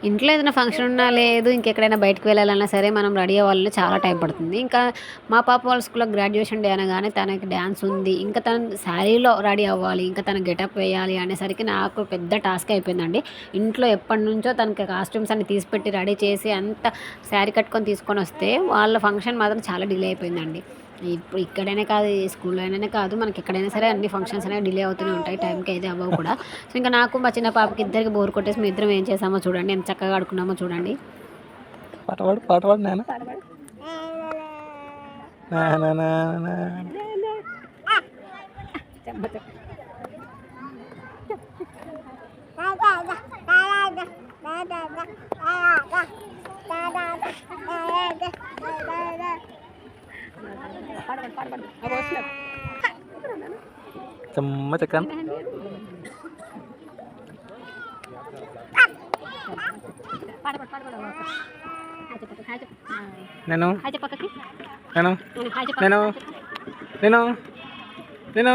ఇంట్లో ఏదైనా ఫంక్షన్ ఉన్నా లేదు ఇంకెక్కడైనా బయటకు వెళ్ళాలన్నా సరే మనం రెడీ అవ్వాలంటే చాలా టైం పడుతుంది. ఇంకా మా పాప వాళ్ళ స్కూల్‌లో గ్రాడ్యుయేషన్ డే అనగానే తనకి డాన్స్ ఉంది. ఇంకా తను శారీలో రెడీ అవ్వాలి. ఇంకా తన గెటప్ వేయాలి అనేసరికి నాకు పెద్ద టాస్క్ అయిపోయిందండి. ఇంట్లో ఎప్పటినుంచో తనకి కాస్ట్యూమ్స్ అన్ని తీసిపెట్టి రెడీ చేసి అంతా శారీ కట్టుకొని తీసుకొనొస్తే వాళ్ళ ఫంక్షన్ మాత్రం చాలా డిలే అయిపోయిందండి. ఇప్పుడు ఇక్కడనే కాదు ఈ స్కూల్లోనే కాదు మనకి ఎక్కడైనా సరే అన్ని ఫంక్షన్స్ అనేవి డిలే అవుతూనే ఉంటాయి. టైంకి అయితే అవ్వవు కూడా. సో ఇంకా నాకు మా చిన్న పాపకి ఇద్దరికి బోర్ కొట్టేసి మేము ఇద్దరం ఏం చేసామో చూడండి. ఎంత చక్కగా ఆడుకున్నామో చూడండి. పాట పాడు పాట పాడు నాన్న. నా నా నా నా. Cuma tekan. Neno. Neno. Neno. Neno. Neno.